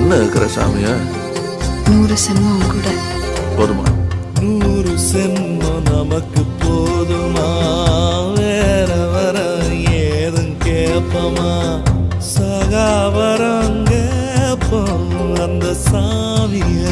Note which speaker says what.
Speaker 1: என்ன இருக்கிற சாமியா?
Speaker 2: 100 சென்மம் கூட
Speaker 1: போதுமா?
Speaker 3: 100 சென்மம் நமக்கு போதுமா? வேற வர ஏதும் கேப்பமா? சகாவரம் கேப்போம் அந்த சாமிய